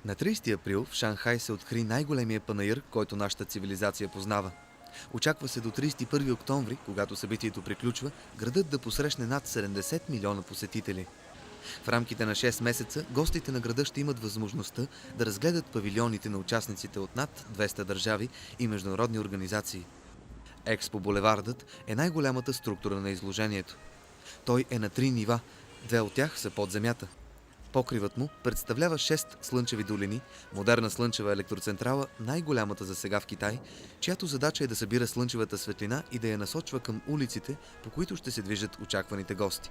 На 30 април в Шанхай се откри най-големия панаир, който нашата цивилизация познава. Очаква се до 31 октомври, когато събитието приключва, градът да посрещне над 70 милиона посетители. В рамките на 6 месеца гостите на града ще имат възможността да разгледат павилионите на участниците от над 200 държави и международни организации. Експо Булевардът е най-голямата структура на изложението. Той е на 3 нива, 2 от тях са под земята. Покривът му представлява 6 слънчеви долини, модерна слънчева електроцентрала, най-голямата за сега в Китай, чиято задача е да събира слънчевата светлина и да я насочва към улиците, по които ще се движат очакваните гости.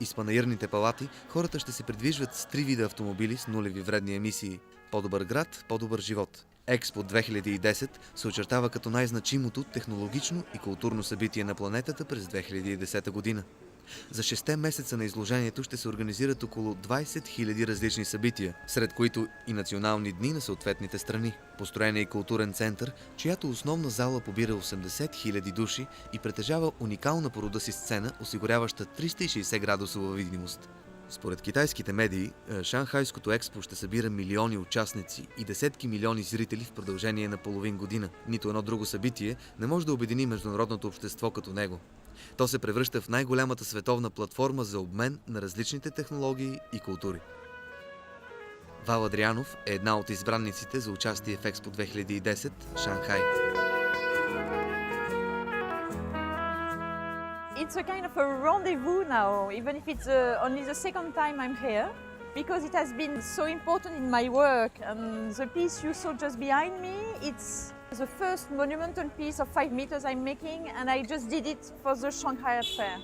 Из панаирните палати хората ще се придвижват с 3 вида автомобили с нулеви вредни емисии. По-добър град, по-добър живот. Експо 2010 се очертава като най-значимото технологично и културно събитие на планетата през 2010 година. За 6 месеца на изложението ще се организират около 20 000 различни събития, сред които и национални дни на съответните страни. Построен е и културен център, чиято основна зала побира 80 000 души и притежава уникална по рода си сцена, осигуряваща 360 градусова видимост. Според китайските медии, Шанхайското експо ще събира милиони участници и десетки милиони зрители в продължение на половин година. Нито едно друго събитие не може да обедини международното общество като него. То се превръща в най-голямата световна платформа за обмен на различните технологии и култури. Вал Адрианов е една от избранниците за участие в Експо 2010 Шанхай. It's a kind of a rendezvous now, even if it's only the second time I'm here, because it has been so important in my work. And the piece you saw just behind me, it's the first monumental piece of 5 meters I'm making, and I just did it for the Shanghai Fair.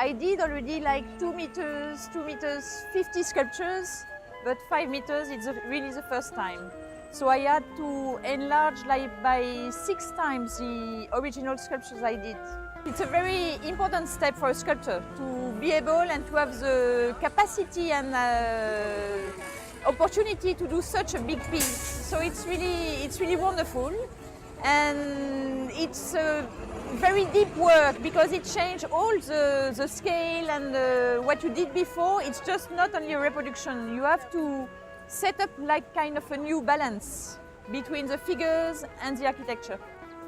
I did already like 2 meters, 50 sculptures, but 5 meters, it's really the first time. So I had to enlarge like by 6 times the original sculptures I did. It's a very important step for a sculptor to be able and to have the capacity and opportunity to do such a big piece. So it's really wonderful, and it's a very deep work because it changed all the scale and what you did before. It's just not only a reproduction. You have to set up like kind of a new balance between the figures and the architecture.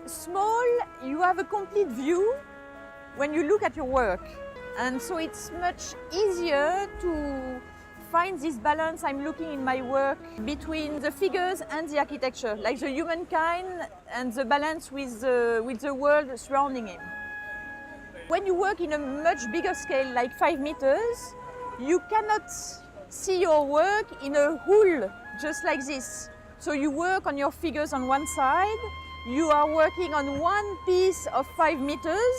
Small, you have a complete view when you look at your work, and so it's much easier to find this balance I'm looking in my work between the figures and the architecture, like the humankind and the balance with the world surrounding him. When you work in a much bigger scale, like 5 meters, you cannot see your work in a whole, just like this. So you work on your figures on one side, you are working on one piece of 5 meters,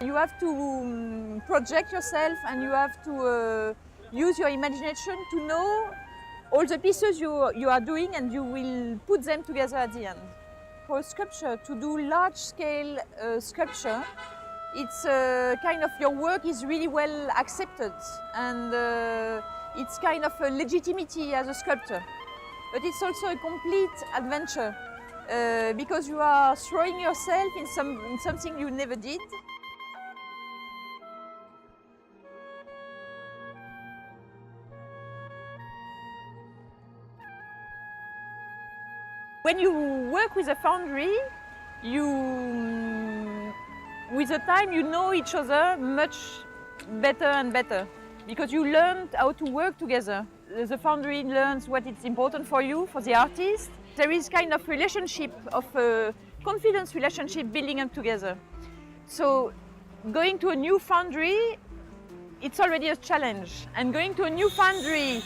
you have to project yourself and you have to use your imagination to know all the pieces you are doing, and you will put them together at the end. For a sculpture, to do large-scale sculpture, it's kind of your work is really well accepted, and it's kind of a legitimacy as a sculptor. But it's also a complete adventure because you are throwing yourself in something you never did. When you work with a foundry, with the time you know each other much better and better, because you learn how to work together. The foundry learns what is important for you, for the artist. There is kind of relationship, of confidence relationship building up together. So going to a new foundry, it's already a challenge. And going to a new foundry,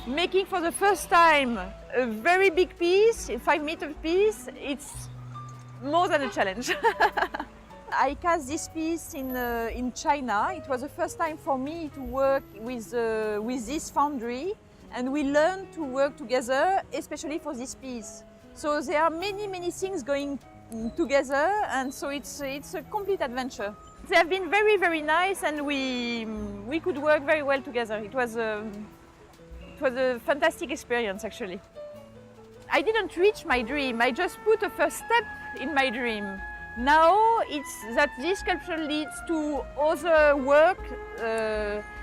making for the first time a very big piece, a 5-meter piece, it's more than a challenge. I cast this piece in China. It was the first time for me to work with this foundry, and we learned to work together, especially for this piece. So there are many things going together, and so it's a complete adventure. They have been very nice, and we could work very well together. It was a fantastic experience, actually. I didn't reach my dream. I just put a first step in my dream. Now it's that this sculpture leads to other work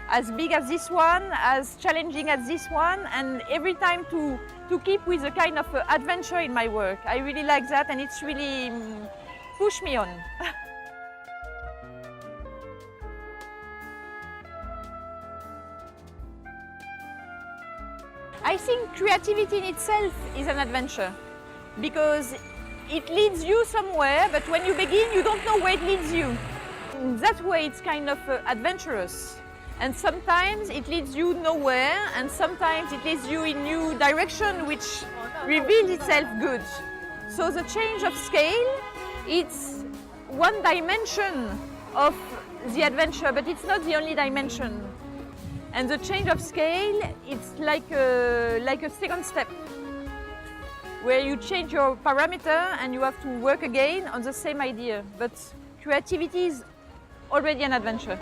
as big as this one, as challenging as this one, and every time to keep with a kind of adventure in my work. I really like that, and it's really pushed me on. I think creativity in itself is an adventure, because it leads you somewhere, but when you begin, you don't know where it leads you. In that way, it's kind of adventurous. And sometimes it leads you nowhere, and sometimes it leads you in new direction, which reveals itself good. So the change of scale, it's one dimension of the adventure, but it's not the only dimension. And the change of scale, it's like a second step, where you change your parameter and you have to work again on the same idea. But creativity is already an adventure.